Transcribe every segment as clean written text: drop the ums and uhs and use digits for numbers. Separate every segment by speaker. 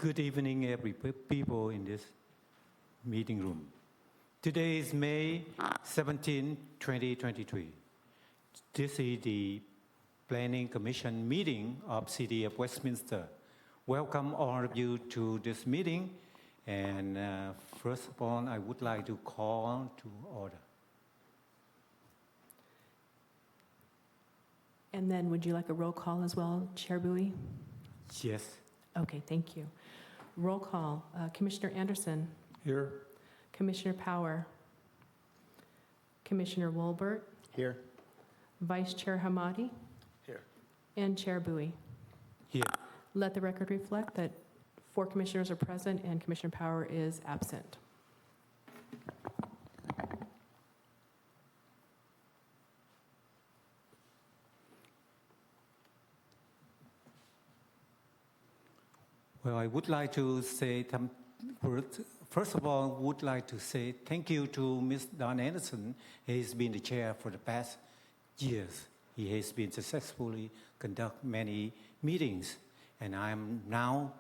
Speaker 1: Good evening, people in this meeting room. Today is May 17, 2023. This is the Planning Commission meeting of City of Westminster. Welcome all of you to this meeting. And first of all, I would like to call to order.
Speaker 2: And then would you like a roll call as well, Chair Bowie?
Speaker 1: Yes.
Speaker 2: Okay, thank you. Roll call. Commissioner Anderson.
Speaker 1: Here.
Speaker 2: Commissioner Power. Commissioner Wolbert.
Speaker 3: Here.
Speaker 2: Vice Chair Hamadi.
Speaker 3: Here.
Speaker 2: And Chair Bowie.
Speaker 1: Here.
Speaker 2: Let the record reflect that 4 commissioners are present and Commissioner Power is absent.
Speaker 1: Well, I would like to say, first of all, would like to say thank you to Ms. Don Anderson. He has been the chair for the past years. He has been successfully conduct many meetings, and I am now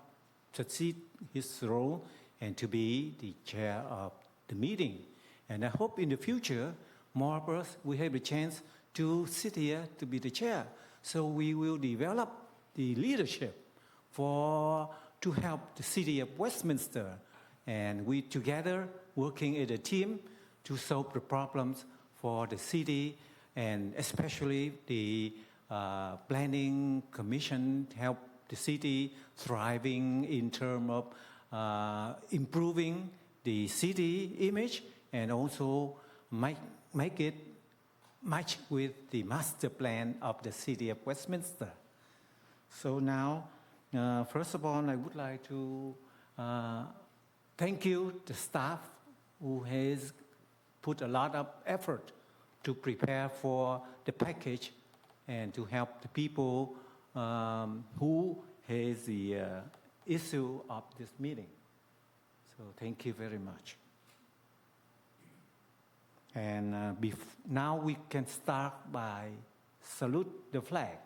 Speaker 1: succeed his role and to be the chair of the meeting. And I hope in the future, more of us will have the chance to sit here to be the chair. So we will develop the leadership to help the city of Westminster, and we together working as a team to solve the problems for the city, and especially the planning commission help the city thriving in terms of improving the city image and also make it match with the master plan of the city of Westminster. So now, first of all, I would like to thank you, the staff who has put a lot of effort to prepare for the package and to help the people who has the issue of this meeting. So thank you very much. And now we can start by salute the flag.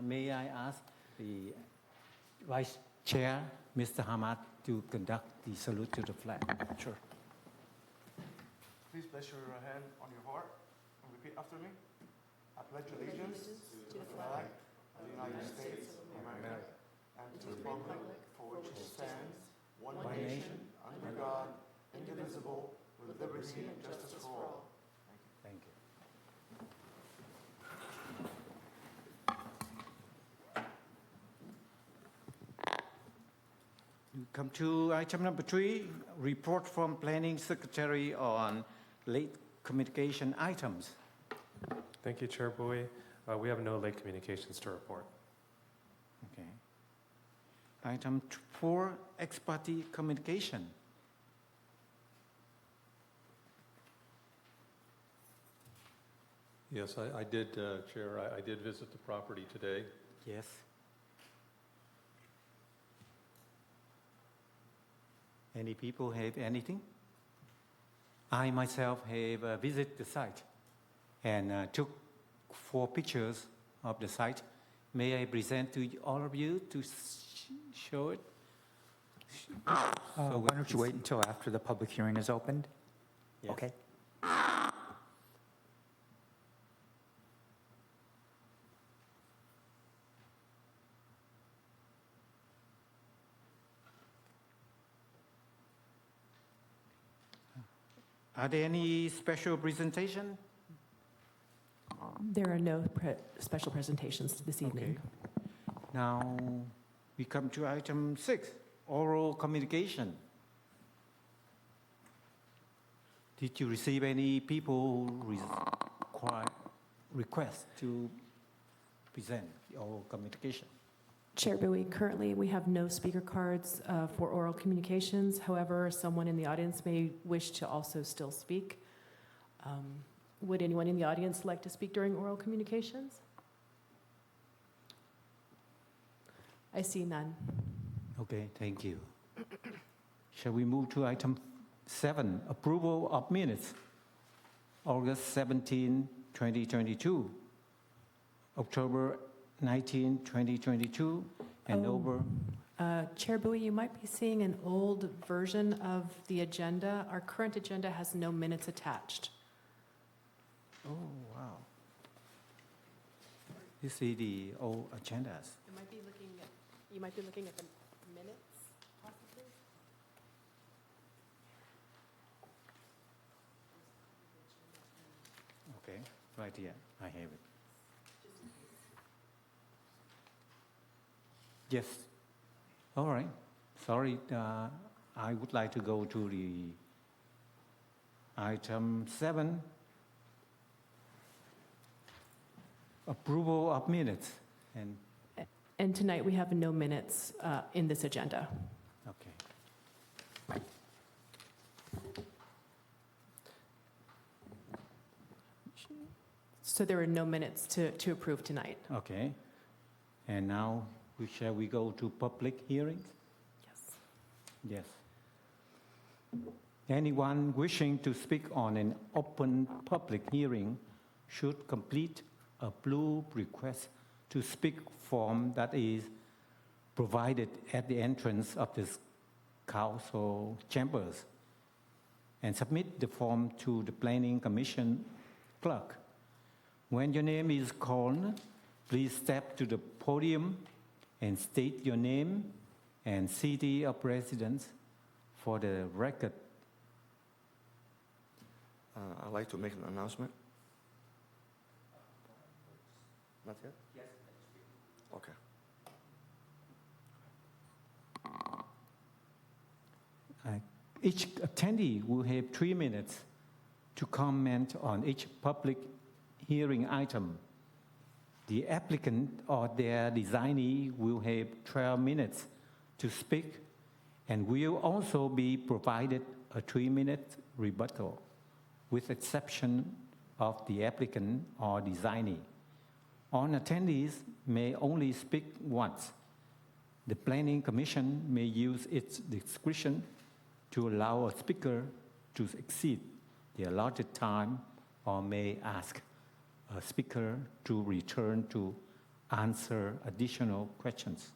Speaker 1: May I ask the Vice Chair, Mr. Hamad, to conduct the salute to the flag.
Speaker 3: Sure. Please place your hand on your heart and repeat after me. I pledge allegiance to the flag of the United States of America and to the republic for which it stands, one nation, under God, indivisible, with liberty and justice for all.
Speaker 1: Thank you. Come to item number 3, report from Planning Secretary on late communication items.
Speaker 4: Thank you, Chair Bowie. We have no late communications to report.
Speaker 1: Okay. Item 4, ex parte communication.
Speaker 5: Yes, I did, Chair. I did visit the property today.
Speaker 1: Yes. Any people have anything? I myself have visited the site and took 4 pictures of the site. May I present to all of you to show it?
Speaker 6: Why don't you wait until after the public hearing is opened?
Speaker 1: Yes.
Speaker 6: Okay.
Speaker 1: Are there any special presentation?
Speaker 2: There are no special presentations this evening.
Speaker 1: Okay. Now we come to item 6, oral communication. Did you receive any people who request to present oral communication?
Speaker 2: Chair Bowie, currently we have no speaker cards for oral communications. However, someone in the audience may wish to also still speak. Would anyone in the audience like to speak during oral communications? I see none.
Speaker 1: Okay, thank you. Shall we move to item 7, approval of minutes, August 17, 2022, October 19, 2022, and
Speaker 2: Chair Bowie, you might be seeing an old version of the agenda. Our current agenda has no minutes attached.
Speaker 1: Oh, wow. You see the old agendas.
Speaker 2: You might be looking at the minutes, possibly?
Speaker 1: Okay, right here, I have it. Yes. All right. Sorry, I would like to go to the item 7, approval of minutes.
Speaker 2: And tonight, we have no minutes in this agenda.
Speaker 1: Okay.
Speaker 2: So there are no minutes to approve tonight.
Speaker 1: Okay. And now, shall we go to public hearings?
Speaker 2: Yes.
Speaker 1: Yes. Anyone wishing to speak on an open public hearing should complete a blue request to speak form that is provided at the entrance of the council chambers and submit the form to the Planning Commission clerk. When your name is called, please step to the podium and state your name and city of residence for the record.
Speaker 3: I'd like to make an announcement. Not yet? Yes. Okay.
Speaker 1: Each attendee will have 3 minutes to comment on each public hearing item. The applicant or their designee will have 12 minutes to speak and will also be provided a 3-minute rebuttal, with exception of the applicant or designee. All attendees may only speak once. The Planning Commission may use its discretion to allow a speaker to exceed the allotted time or may ask a speaker to return to answer additional questions.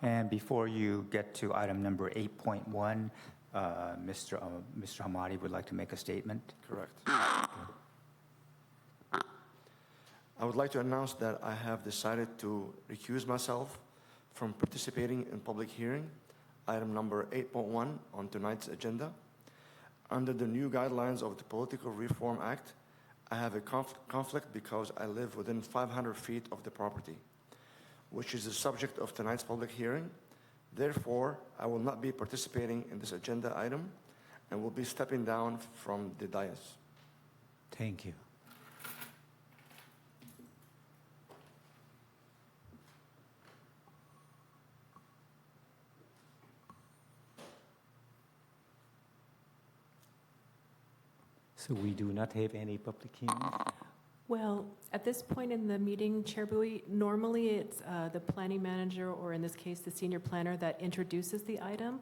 Speaker 6: And before you get to item number 8.1, Mr. Hamadi would like to make a statement.
Speaker 3: Correct. I would like to announce that I have decided to recuse myself from participating in public hearing, item number 8.1 on tonight's agenda. Under the new guidelines of the Political Reform Act, I have a conflict because I live within 500 feet of the property, which is the subject of tonight's public hearing. Therefore, I will not be participating in this agenda item and will be stepping down from the dais.
Speaker 1: Thank you. So we do not have any public hearings?
Speaker 2: Well, at this point in the meeting, Chair Bowie, normally it's the planning manager, or in this case, the senior planner, that introduces the item,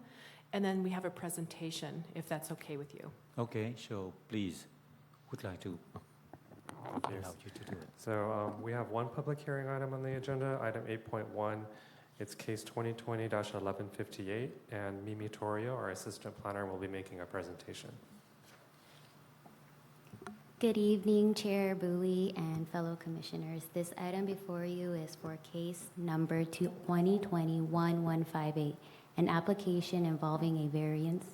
Speaker 2: and then we have a presentation, if that's okay with you.
Speaker 1: Okay, so please, would like to allow you to do it.
Speaker 4: So we have one public hearing item on the agenda, item 8.1. It's case 2020-1158, and Mimi Torrio, our assistant planner, will be making a presentation.
Speaker 7: Good evening, Chair Bowie and fellow commissioners. This item before you is for case number 2020-1158, an application involving a variance.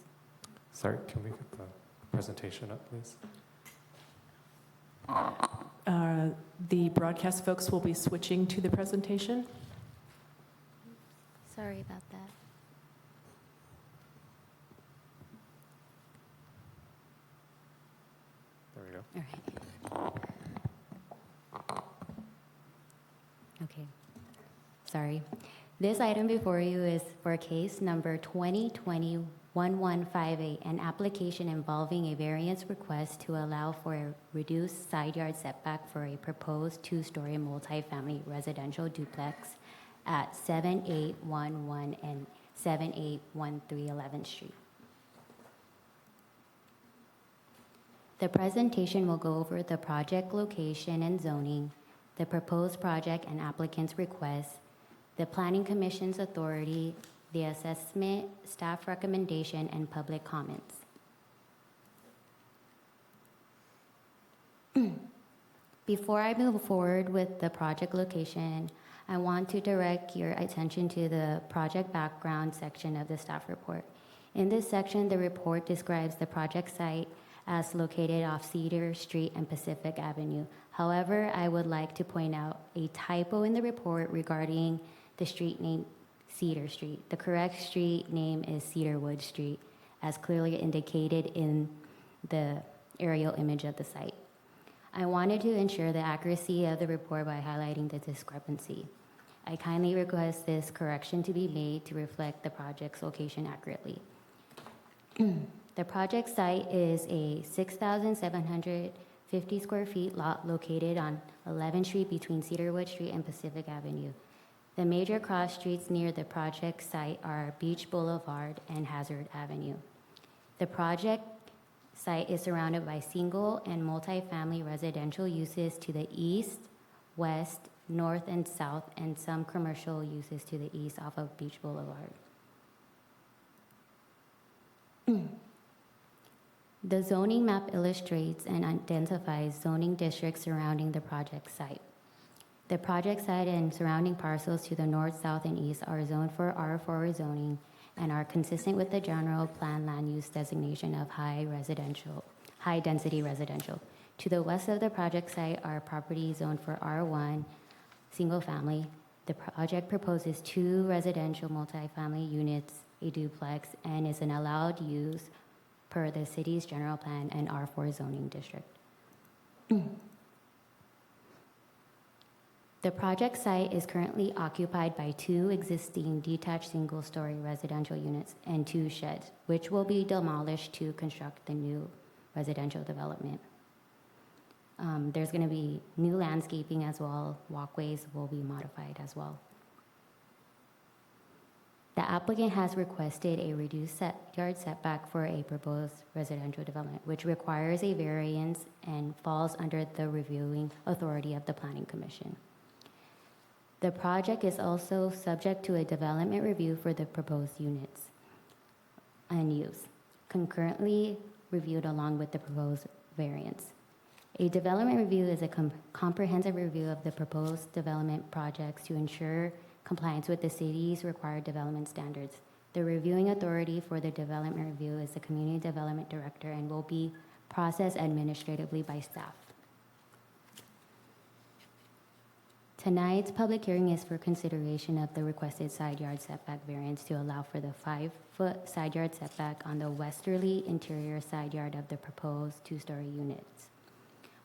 Speaker 4: Sorry, can we get the presentation up, please?
Speaker 2: The broadcast folks will be switching to the presentation.
Speaker 7: Sorry about that.
Speaker 4: There we go.
Speaker 7: All right. Okay. Sorry. This item before you is for case number 2020-1158, an application involving a variance request to allow for a reduced side yard setback for a proposed 2-story multifamily residential duplex at 7811 and 7813 11th Street. The presentation will go over the project location and zoning, the proposed project and applicant's request, the Planning Commission's authority, the assessment, staff recommendation, and public comments. Before I move forward with the project location, I want to direct your attention to the project background section of the staff report. In this section, the report describes the project site as located off Cedar Street and Pacific Avenue. However, I would like to point out a typo in the report regarding the street name Cedar Street. The correct street name is Cedarwood Street, as clearly indicated in the aerial image of the site. I wanted to ensure the accuracy of the report by highlighting the discrepancy. I kindly request this correction to be made to reflect the project's location accurately. The project site is a 6,750 square feet lot located on 11th Street between Cedarwood Street and Pacific Avenue. The major cross streets near the project site are Beach Boulevard and Hazard Avenue. The project site is surrounded by single and multifamily residential uses to the east, west, north, and south, and some commercial uses to the east off of Beach Boulevard. The zoning map illustrates and identifies zoning districts surrounding the project site. The project site and surrounding parcels to the north, south, and east are zoned for R4 zoning and are consistent with the general plan land use designation of high density residential. To the west of the project site are properties zoned for R1 single family. The project proposes 2 residential multifamily units, a duplex, and is an allowed use per the city's general plan and R4 zoning district. The project site is currently occupied by 2 existing detached single-story residential units and 2 sheds, which will be demolished to construct the new residential development. There's going to be new landscaping as well. Walkways will be modified as well. The applicant has requested a reduced yard setback for a proposed residential development, which requires a variance and falls under the reviewing authority of the Planning Commission. The project is also subject to a development review for the proposed units and use, concurrently reviewed along with the proposed variance. A development review is a comprehensive review of the proposed development projects to ensure compliance with the city's required development standards. The reviewing authority for the development review is the Community Development Director and will be processed administratively by staff. Tonight's public hearing is for consideration of the requested side yard setback variance to allow for the 5-foot side yard setback on the westerly interior side yard of the proposed 2-story units.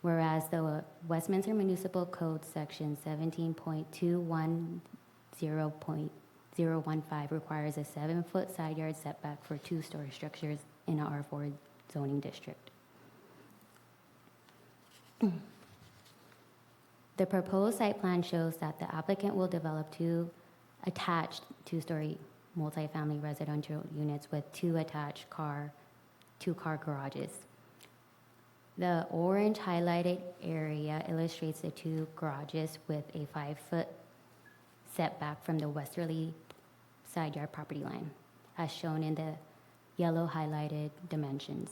Speaker 7: Whereas the Westminster Municipal Code Section 17.210.015 requires a 7-foot side yard setback for 2-story structures in an R4 zoning district. The proposed site plan shows that the applicant will develop 2 attached 2-story multifamily residential units with 2 attached 2-car garages. The orange highlighted area illustrates the 2 garages with a 5-foot setback from the westerly side yard property line, as shown in the yellow highlighted dimensions.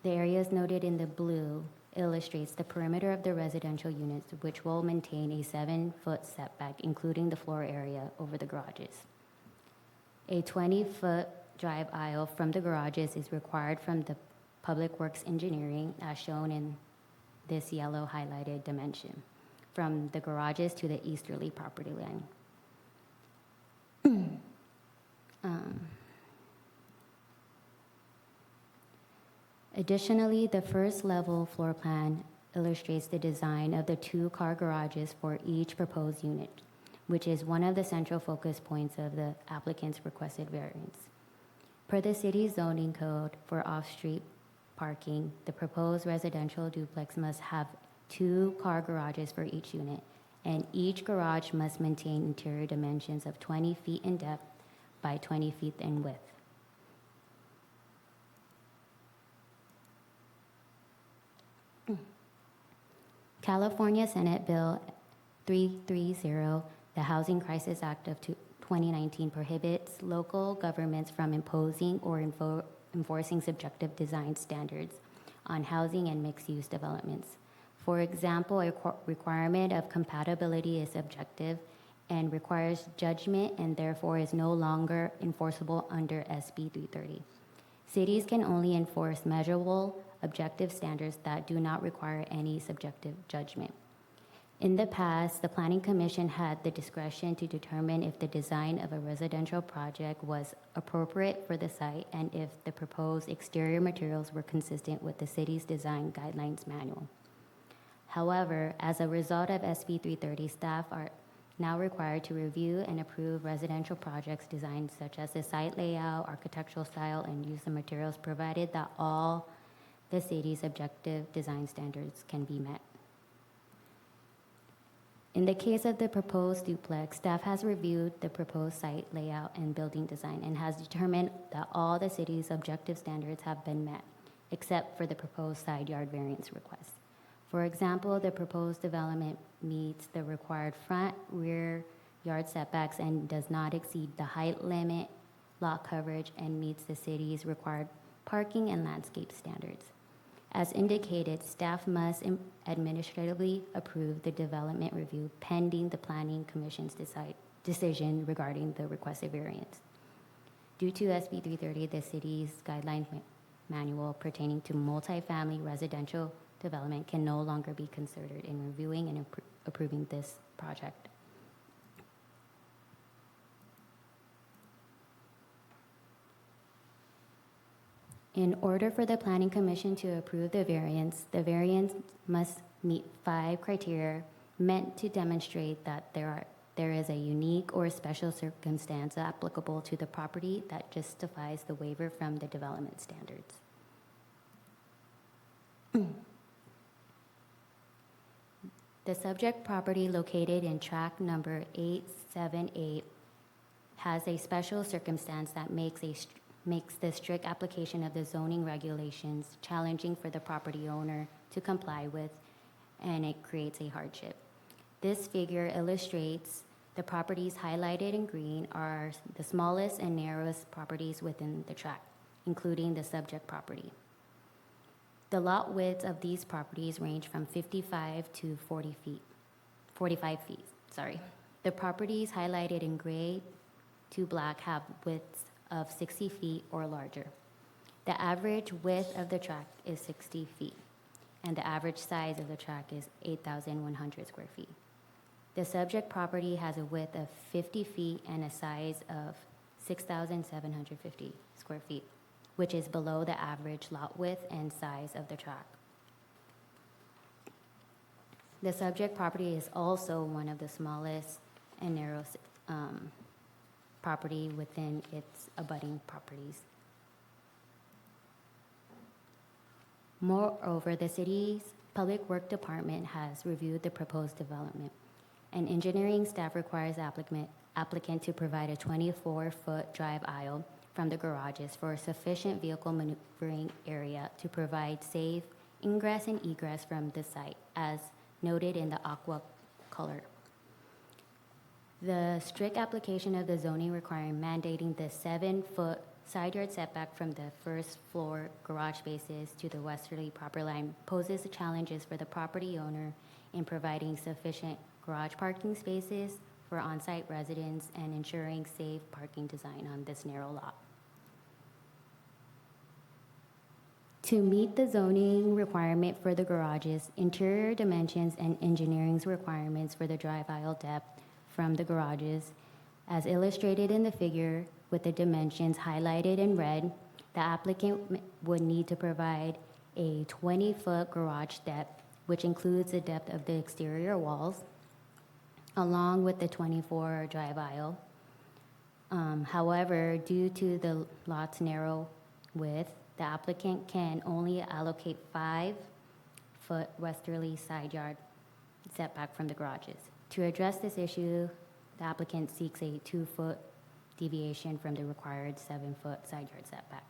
Speaker 7: The areas noted in the blue illustrates the perimeter of the residential units, which will maintain a 7-foot setback, including the floor area over the garages. A 20-foot drive aisle from the garages is required from the Public Works Engineering, as shown in this yellow highlighted dimension, from the garages to the easterly property line. Additionally, the first level floor plan illustrates the design of the 2-car garages for each proposed unit, which is one of the central focus points of the applicant's requested variance. Per the city's zoning code for off-street parking, the proposed residential duplex must have 2-car garages for each unit, and each garage must maintain interior dimensions of 20 feet in depth by 20 feet in width. California Senate Bill 330, the Housing Crisis Act of 2019 prohibits local governments from imposing or enforcing subjective design standards on housing and mixed-use developments. For example, a requirement of compatibility is subjective and requires judgment and therefore is no longer enforceable under SB 330. Cities can only enforce measurable, objective standards that do not require any subjective judgment. In the past, the Planning Commission had the discretion to determine if the design of a residential project was appropriate for the site and if the proposed exterior materials were consistent with the city's design guidelines manual. However, as a result of SB 330, staff are now required to review and approve residential projects designs such as the site layout, architectural style, and use of materials, provided that all the city's objective design standards can be met. In the case of the proposed duplex, staff has reviewed the proposed site layout and building design and has determined that all the city's objective standards have been met, except for the proposed side yard variance request. For example, the proposed development meets the required front, rear yard setbacks and does not exceed the height limit, lot coverage, and meets the city's required parking and landscape standards. As indicated, staff must administratively approve the development review pending the Planning Commission's decision regarding the requested variance. Due to SB 330, the city's guidelines manual pertaining to multifamily residential development can no longer be considered in reviewing and approving this project. In order for the Planning Commission to approve the variance must meet 5 criteria meant to demonstrate that there is a unique or special circumstance applicable to the property that justifies the waiver from the development standards. The subject property located in tract number 878 has a special circumstance that makes the strict application of the zoning regulations challenging for the property owner to comply with, and it creates a hardship. This figure illustrates the properties highlighted in green are the smallest and narrowest properties within the tract, including the subject property. The lot widths of these properties range from 45 to 45 feet. The properties highlighted in gray to black have widths of 60 feet or larger. The average width of the tract is 60 feet, and the average size of the tract is 8,100 square feet. The subject property has a width of 50 feet and a size of 6,750 square feet, which is below the average lot width and size of the tract. The subject property is also one of the smallest and narrowest property within its abutting properties. Moreover, the city's Public Works Department has reviewed the proposed development, and engineering staff requires applicant to provide a 24-foot drive aisle from the garages for a sufficient vehicle maneuvering area to provide safe ingress and egress from the site, as noted in the aqua color. The strict application of the zoning requirement mandating the 7-foot side yard setback from the first floor garage spaces to the westerly property line poses challenges for the property owner in providing sufficient garage parking spaces for on-site residents and ensuring safe parking design on this narrow lot. To meet the zoning requirement for the garages, interior dimensions, and engineering's requirements for the drive aisle depth from the garages, as illustrated in the figure with the dimensions highlighted in red, the applicant would need to provide a 20-foot garage depth, which includes the depth of the exterior walls, along with the 24 drive aisle. However, due to the lot's narrow width, the applicant can only allocate 5-foot westerly side yard setback from the garages. To address this issue, the applicant seeks a 2-foot deviation from the required 7-foot side yard setback.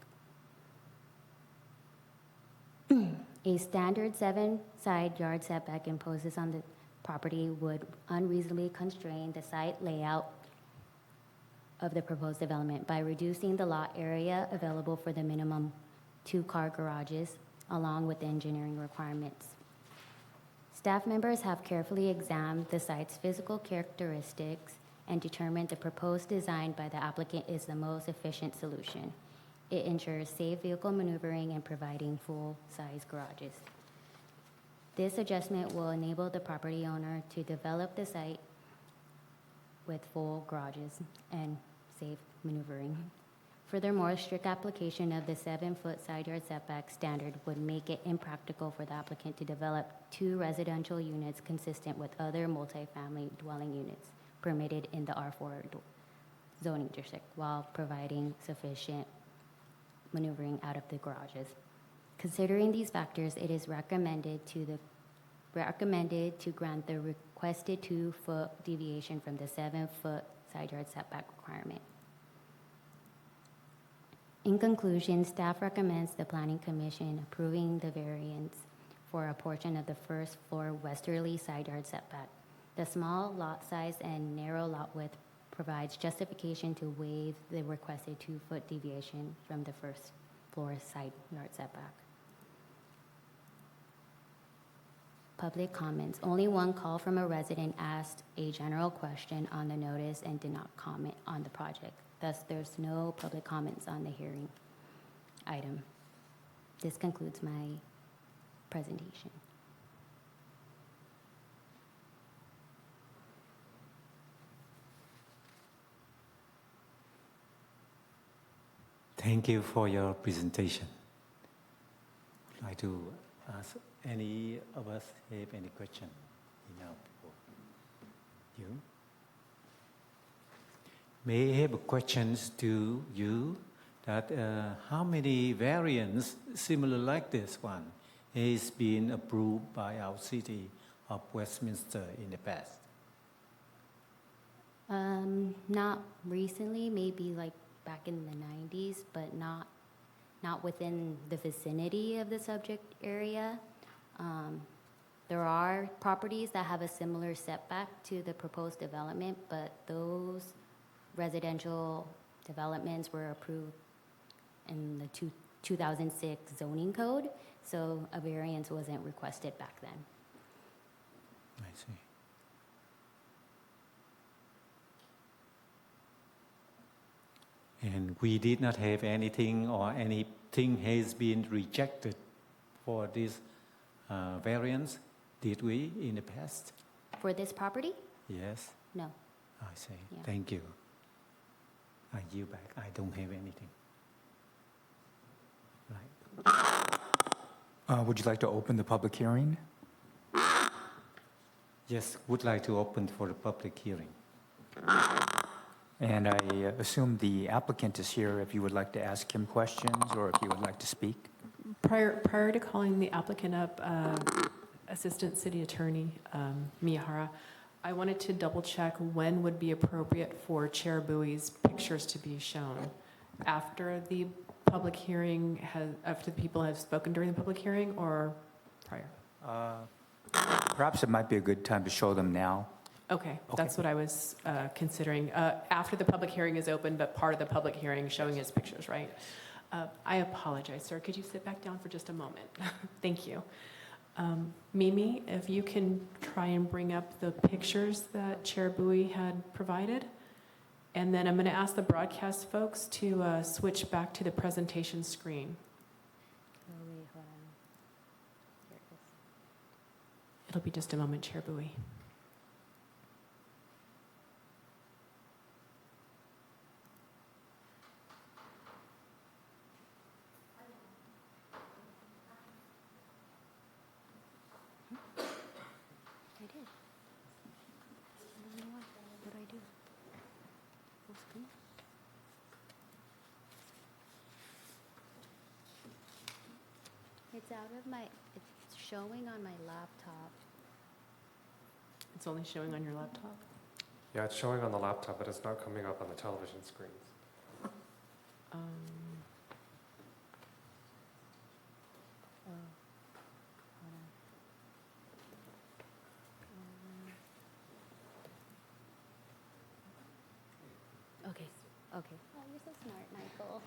Speaker 7: A standard 7 side yard setback imposes on the property would unreasonably constrain the site layout of the proposed development by reducing the lot area available for the minimum 2-car garages, along with the engineering requirements. Staff members have carefully examined the site's physical characteristics and determined the proposed design by the applicant is the most efficient solution. It ensures safe vehicle maneuvering and providing full-size garages. This adjustment will enable the property owner to develop the site with full garages and safe maneuvering. Furthermore, strict application of the 7-foot side yard setback standard would make it impractical for the applicant to develop 2 residential units consistent with other multifamily dwelling units permitted in the R4 zoning district while providing sufficient maneuvering out of the garages. Considering these factors, it is recommended to grant the requested 2-foot deviation from the 7-foot side yard setback requirement. In conclusion, staff recommends the Planning Commission approving the variance for a portion of the first floor westerly side yard setback. The small lot size and narrow lot width provides justification to waive the requested 2-foot deviation from the first floor side yard setback. Public comments. Only one call from a resident asked a general question on the notice and did not comment on the project. Thus, there's no public comments on the hearing item. This concludes my presentation.
Speaker 1: Thank you for your presentation. I'd like to ask any of us have any question now before you. May I have questions to you that how many variants similar like this one has been approved by our city of Westminster in the past?
Speaker 7: Not recently, maybe like back in the 90s, but not within the vicinity of the subject area. There are properties that have a similar setback to the proposed development, but those residential developments were approved in the 2006 zoning code, so a variance wasn't requested back then.
Speaker 1: I see. And we did not have anything or anything has been rejected for this variance, did we, in the past?
Speaker 7: For this property?
Speaker 1: Yes,
Speaker 7: No.
Speaker 1: I see.
Speaker 7: Yeah.
Speaker 1: Thank you. I yield back. I don't have anything. Right.
Speaker 6: Would you like to open the public hearing?
Speaker 1: Yes, would like to open for the public hearing.
Speaker 6: And I assume the applicant is here if you would like to ask him questions or if you would like to speak.
Speaker 2: Prior to calling the applicant up, Assistant City Attorney Miyahara, I wanted to double check when would be appropriate for Chair Bowie's pictures to be shown. After the public hearing after the people have spoken during the public hearing, or prior?
Speaker 6: Perhaps it might be a good time to show them now.
Speaker 2: Okay, that's what I was considering. After the public hearing is open, but part of the public hearing showing his pictures, right? I apologize, sir. Could you sit back down for just a moment? Thank you. Mimi, if you can try and bring up the pictures that Chair Bowie had provided. And then I'm going to ask the broadcast folks to switch back to the presentation screen.
Speaker 7: Oh, wait, hold on. Here it is.
Speaker 2: It'll be just a moment, Chair Bowie.
Speaker 7: I did. I don't know why. What do I do? Full screen? It's out of my, it's showing on my laptop.
Speaker 2: It's only showing on your laptop.
Speaker 4: Yeah, it's showing on the laptop, but it's not coming up on the television screens.
Speaker 2: Um,
Speaker 7: Oh, hold on. Okay. Oh, you're so smart, Michael.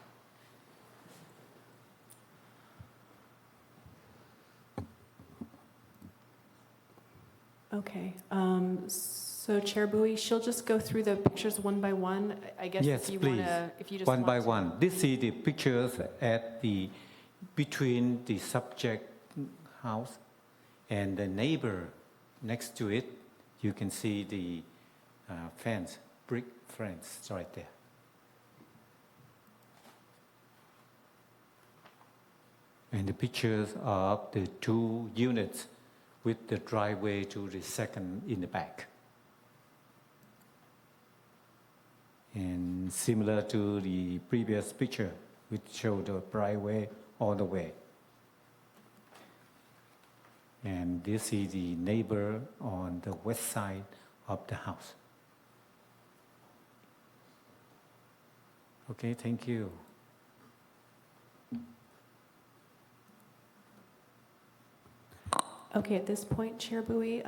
Speaker 2: Okay, so Chair Bowie, she'll just go through the pictures one by one. I guess
Speaker 1: Yes,
Speaker 2: if you
Speaker 1: please.
Speaker 2: wanna, if you just
Speaker 1: One
Speaker 2: want
Speaker 1: by
Speaker 2: to-
Speaker 1: one. This is the pictures at the between the subject house and the neighbor next to it. You can see the fence, brick fence right there. And the pictures of the two units with the driveway to the second in the back. And similar to the previous picture, which showed the driveway all the way. And this is the neighbor on the west side of the house. Okay, thank you.
Speaker 2: Okay, at this point, Chair Bowie,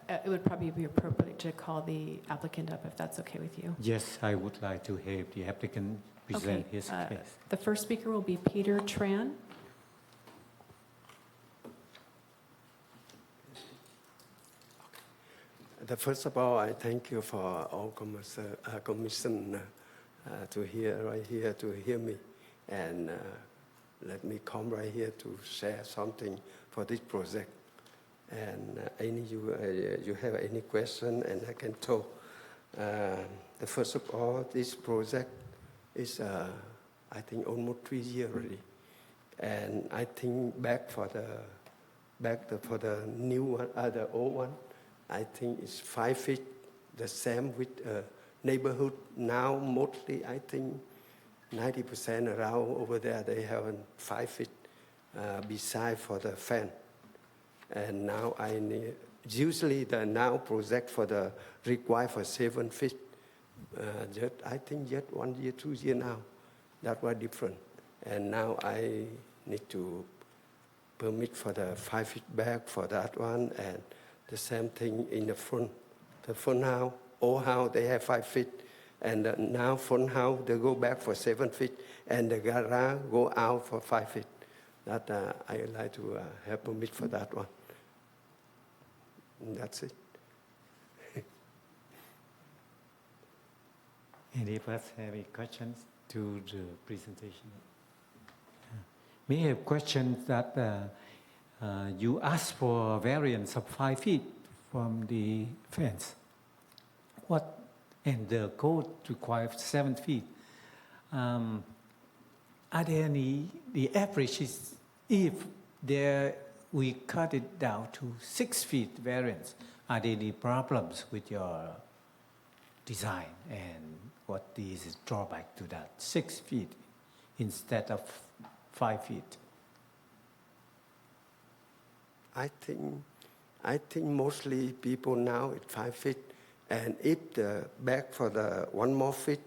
Speaker 2: it would probably be appropriate to call the applicant up if that's okay with you.
Speaker 1: Yes, I would like to have the applicant present
Speaker 2: Okay,
Speaker 1: his case.
Speaker 2: The first speaker will be Peter Tran.
Speaker 8: First of all, I thank you for all commission to hear me, and let me come right here to share something for this project. And you have any question, and I can talk. The first of all, this project is I think almost 3 years already, and I think back for the new one, the old one. I think it's 5 feet, the same with neighborhood. Now, mostly, I think 90% around over there, they have 5 feet beside for the fan. And now usually the now project for the require for 7 feet. I think just 1 year, 2 years now, that was different. And now I need to permit for the 5 feet back for that one, and the same thing in the front. The front house, old house, they have 5 feet. And now front house, they go back for 7 feet. And the garage go out for 5 feet. That I like to have permit for that one. And that's it.
Speaker 1: Any of us have any questions to the presentation? May I have questions that you asked for a variance of 5 feet from the fence. And the code requires 7 feet. Are there any, the average is, if we cut it down to 6 feet variance, are there any problems with your design, and what is drawback to that 6 feet instead of 5 feet?
Speaker 8: I think mostly people now at 5 feet, and if the back for the 1 more feet,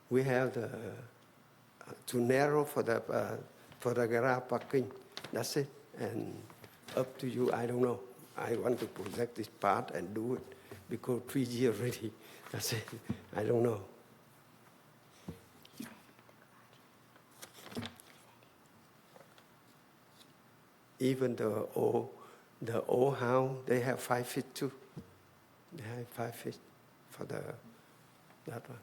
Speaker 8: we have the too narrow for the garage parking. That's it. And up to you. I don't know. I want to project this part and do it because 3 years already. That's it. I don't know. Even the old house, they have 5 feet too. They have 5 feet for that one.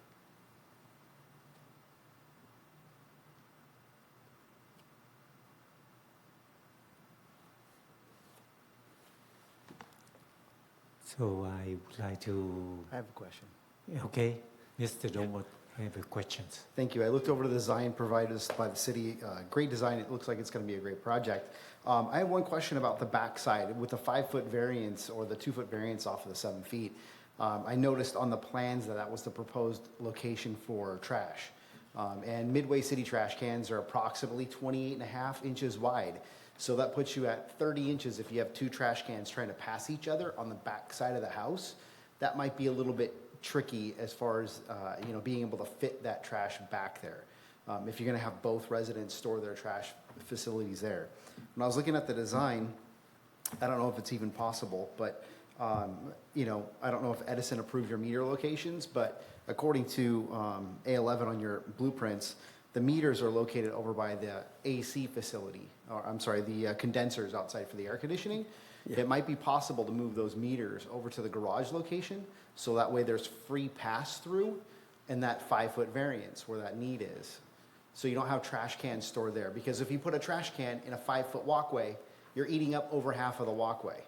Speaker 1: So I would like to,
Speaker 9: I have a question.
Speaker 1: okay, Mr. Domwood, I have questions.
Speaker 9: Thank you. I looked over the design provided us by the city. Great design. It looks like it's going to be a great project. I have one question about the backside with the 5 foot variance or the 2 foot variance off of the 7 feet. I noticed on the plans that was the proposed location for trash. And Midway City trash cans are approximately 28.5 inches wide. So that puts you at 30 inches if you have 2 trash cans trying to pass each other on the back side of the house. That might be a little bit tricky as far as being able to fit that trash back there. If you're going to have both residents store their trash facilities there. When I was looking at the design, I don't know if it's even possible, but You know, I don't know if Edison approved your meter locations, but according to A11 on your blueprints, the meters are located over by the AC facility, or I'm sorry, the condensers outside for the air conditioning.
Speaker 8: Yeah.
Speaker 9: It might be possible to move those meters over to the garage location, so that way there's free pass-through in that 5-foot variance where that need is. So you don't have trash cans stored there, because if you put a trash can in a 5-foot walkway, you're eating up over half of the walkway.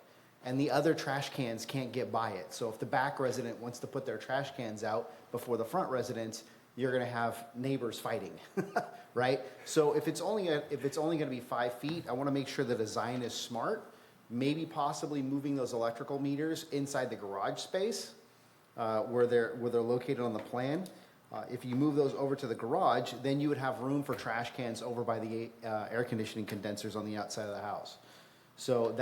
Speaker 9: And the other trash cans can't get by it. So if the back resident wants to put their trash cans out before the front residents, you're gonna have neighbors fighting, right? So if it's only gonna be 5 feet, I wanna make sure the design is smart, maybe possibly moving those electrical meters inside the garage space, where they're located on the plan. If you move those over to the garage, then you would have room for trash cans over by the air conditioning condensers on the outside of the house. So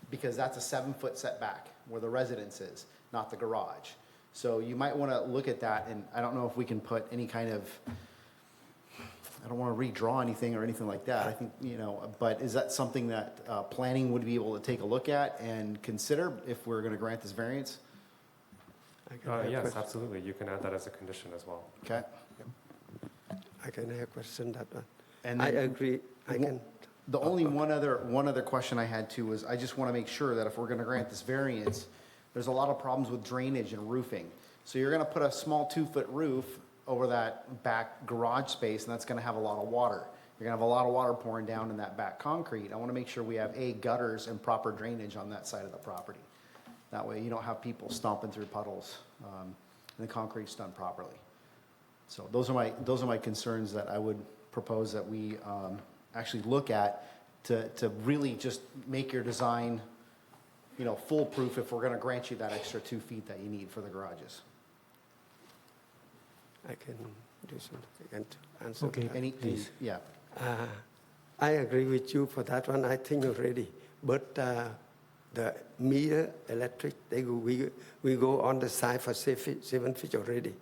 Speaker 9: because that's a 7-foot setback where the residence is, not the garage. So you might want to look at that, and I don't know if we can put any kind of, I don't want to redraw anything or anything like that. I think, you know, but is that something that planning would be able to take a look at and consider if we're going to grant this variance?
Speaker 4: Yes, absolutely. You can add that as a condition as well.
Speaker 9: Okay.
Speaker 8: I can have a question that one.
Speaker 9: And
Speaker 8: I
Speaker 9: then
Speaker 8: agree. I can.
Speaker 9: the only one other question I had too was I just want to make sure that if we're going to grant this variance, there's a lot of problems with drainage and roofing. So you're going to put a small 2-foot roof over that back garage space, and that's going to have a lot of water. You're going to have a lot of water pouring down in that back concrete. I want to make sure we have gutters and proper drainage on that side of the property. That way you don't have people stomping through puddles, and the concrete's done properly. So those are my concerns that I would propose that we actually look at to really just make your design, you know, foolproof if we're going to grant you that extra 2 feet that you need for the garages.
Speaker 8: I can do something. I can answer.
Speaker 1: Okay.
Speaker 8: that.
Speaker 9: Yeah.
Speaker 8: I agree with you for that one. I think already, but the meter electric we go on the side for 7 feet already,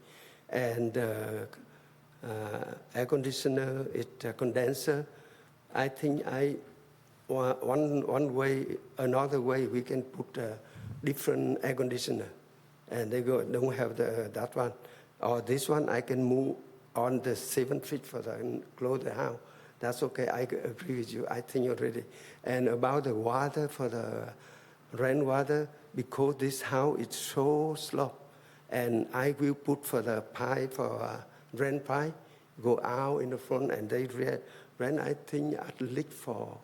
Speaker 8: and air conditioner, condenser. I think another way we can put different air conditioner, and they don't have that one. Or this one I can move on the 7 feet for the close the house. That's okay. I agree with you. I think already. And about the water for the rainwater, because this house is so slope, and I will put for the pipe for rain pipe go out in the front, and they rain. I think at least for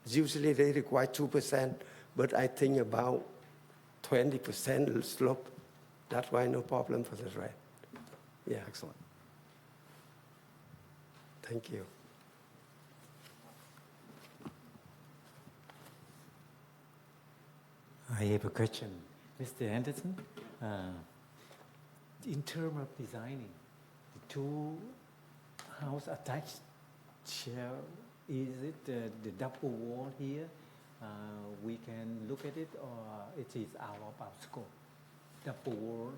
Speaker 8: usually they require 2%, but I think about 20% slope. That's why no problem for the rain. Yeah.
Speaker 9: Excellent.
Speaker 8: Thank you.
Speaker 1: I have a question. Mr. Anderson, in terms of designing, the two house attached shell, is it the double wall here? We can look at it, or it is out of our scope? Double wall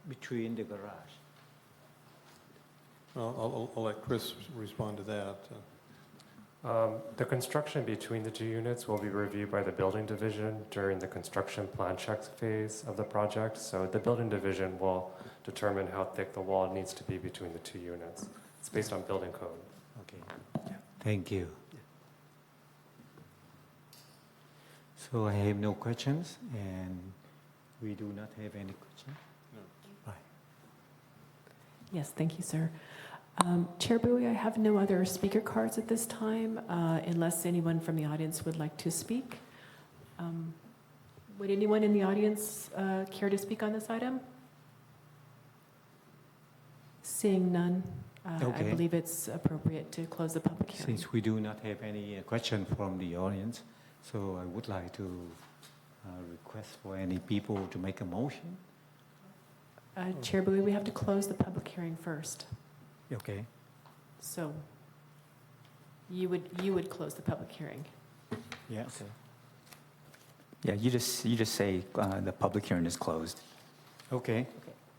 Speaker 1: between the garage.
Speaker 5: I'll let Chris respond to that.
Speaker 4: The construction between the two units will be reviewed by the building division during the construction plan check phase of the project. So the building division will determine how thick the wall needs to be between the two units. It's based on building code.
Speaker 1: Okay. Thank you. So I have no questions, and we do not have any questions.
Speaker 5: No.
Speaker 1: Right.
Speaker 2: Yes, thank you, sir. Chair Bowie, I have no other speaker cards at this time, unless anyone from the audience would like to speak. Would anyone in the audience care to speak on this item? Seeing none, I
Speaker 1: Okay.
Speaker 2: believe it's appropriate to close the public hearing.
Speaker 1: Since we do not have any question from the audience, so I would like to request for any people to make a motion.
Speaker 2: Chair Bowie, we have to close the public hearing first.
Speaker 1: Okay.
Speaker 2: So you would close the public hearing.
Speaker 1: Yeah. Okay.
Speaker 6: Yeah, you just say the public hearing is closed.
Speaker 1: Okay.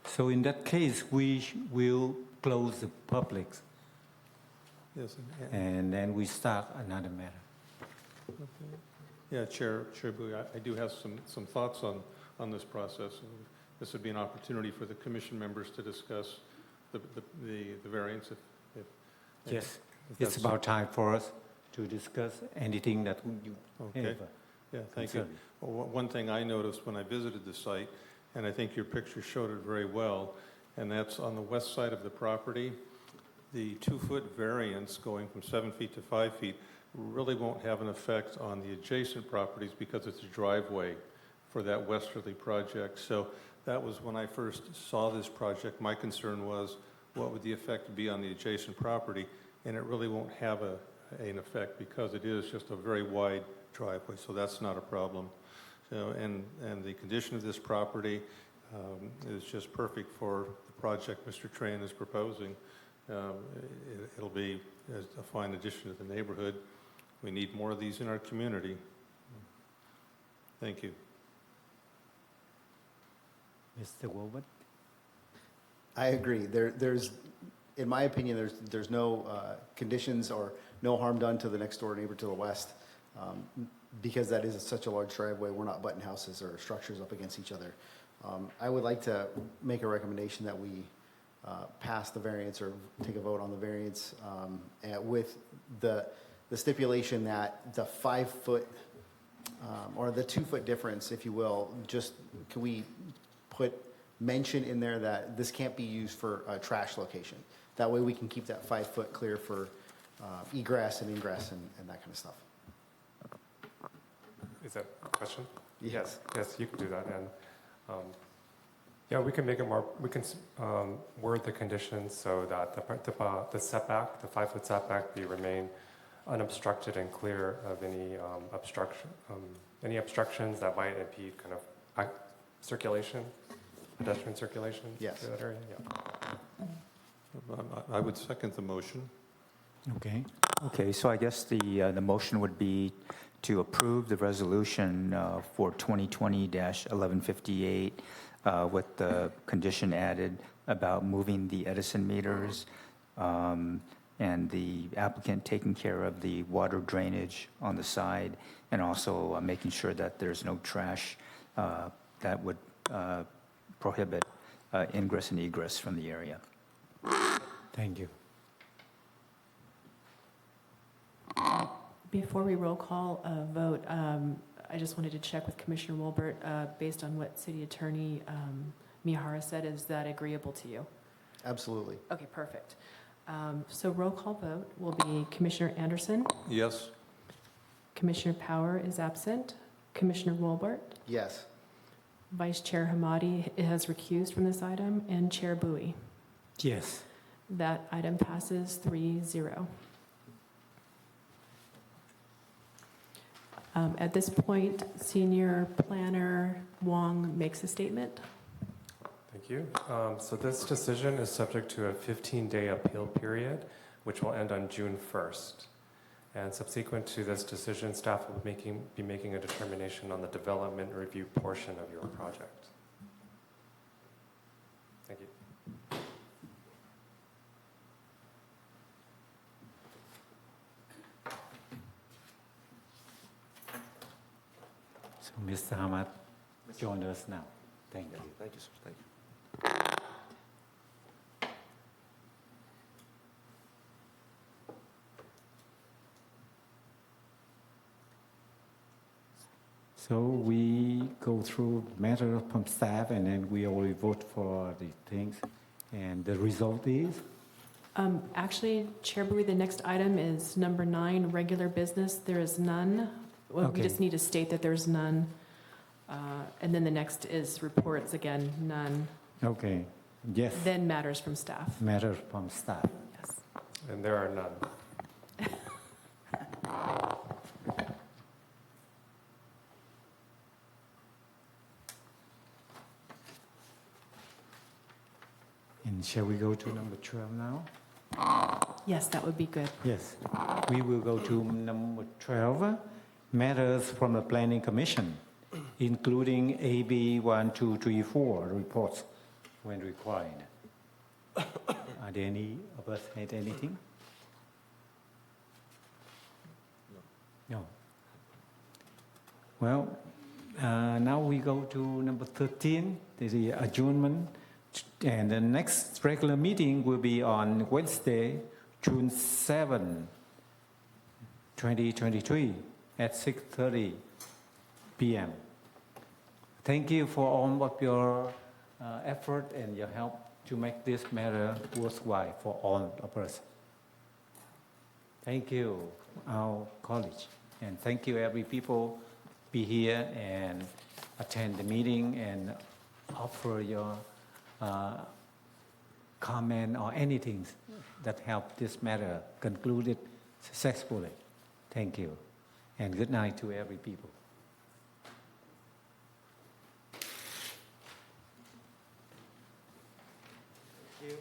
Speaker 1: So in that case, we will close the public,
Speaker 5: Yes.
Speaker 1: and then we start another matter.
Speaker 5: Okay. Yeah, Chair Bowie, I do have some thoughts on this process. This would be an opportunity for the commission members to discuss the variance if
Speaker 1: Yes,
Speaker 5: if
Speaker 1: it's
Speaker 5: that's-
Speaker 1: about time for us to discuss anything that you
Speaker 5: Okay.
Speaker 1: have.
Speaker 5: Yeah, thank you.
Speaker 1: concern.
Speaker 5: Well, one thing I noticed when I visited the site, and I think your picture showed it very well, and that's on the west side of the property, the 2-foot variance going from 7 feet to 5 feet really won't have an effect on the adjacent properties because it's a driveway for that westerly project. So that was when I first saw this project. My concern was, what would the effect be on the adjacent property? And it really won't have an effect because it is just a very wide driveway, so that's not a problem. So, and the condition of this property is just perfect for the project Mr. Tran is proposing. It'll be a fine addition to the neighborhood. We need more of these in our community. Thank you.
Speaker 1: Mr. Wilbert?
Speaker 9: I agree. In my opinion, there's no conditions or no harm done to the next door neighbor to the west. Because that is such a large driveway, we're not butting houses or structures up against each other. I would like to make a recommendation that we pass the variance or take a vote on the variance with the stipulation that the 5-foot or the 2-foot difference, if you will, just can we put mention in there that this can't be used for a trash location? That way we can keep that 5-foot clear for egress and ingress and that kind of stuff.
Speaker 4: Is that a question?
Speaker 9: Yes.
Speaker 4: Yes, you can do that. And yeah, we can make it more, we can word the conditions so that the setback, the 5-foot setback remain unobstructed and clear of any obstructions that might impede kind of circulation, pedestrian circulation
Speaker 9: Yes.
Speaker 4: through that area. Yeah.
Speaker 5: I would second the motion.
Speaker 1: Okay.
Speaker 6: Okay, so I guess the motion would be to approve the resolution for 2020-1158 with the condition added about moving the Edison meters and the applicant taking care of the water drainage on the side and also making sure that there's no trash that would prohibit ingress and egress from the area.
Speaker 1: Thank you.
Speaker 2: Before we roll call vote, I just wanted to check with Commissioner Wilbert, based on what City Attorney Miyahara said, is that agreeable to you?
Speaker 9: Absolutely.
Speaker 2: Okay, perfect. So roll call vote will be Commissioner Anderson,
Speaker 5: Yes?
Speaker 2: Commissioner Power is absent, Commissioner Wilbert,
Speaker 9: Yes.
Speaker 2: Vice Chair Hamadi has recused from this item, and Chair Bowie.
Speaker 1: Yes.
Speaker 2: That item passes 3-0. At this point, Senior Planner Wong makes a statement.
Speaker 4: Thank you. So this decision is subject to a 15-day appeal period, which will end on June 1st. And subsequent to this decision, staff will be making a determination on the development review portion of your project. Thank you.
Speaker 1: So Mr. Hamad join us now. Thank you.
Speaker 8: Thank you, sir. Thank you.
Speaker 1: So we go through matter from staff and then we already vote for the things. And the result is?
Speaker 2: Actually, Chair Bowie, the next item is number 9, regular business. There is none. Well, we
Speaker 1: Okay.
Speaker 2: just need to state that there's none. And then the next is reports, again, none.
Speaker 1: Okay. Yes.
Speaker 2: Then matters from staff.
Speaker 1: Matter from staff.
Speaker 2: Yes.
Speaker 4: And there are none.
Speaker 1: And shall we go to number 12 now?
Speaker 2: Yes, that would be good.
Speaker 1: Yes. We will go to number 12, matters from the Planning Commission, including AB 1, 2, 3, 4 reports when required. Are there any of us had anything? No. Well, now we go to number 13, the adjournment. And the next regular meeting will be on Wednesday, June 7, 2023 at 6:30 p.m. Thank you for all of your effort and your help to make this matter worthwhile for all of us. Thank you, our college, and thank you every people be here and attend the meeting and offer your comment or anything that help this matter concluded successfully. Thank you, and good night to every people. Thank you.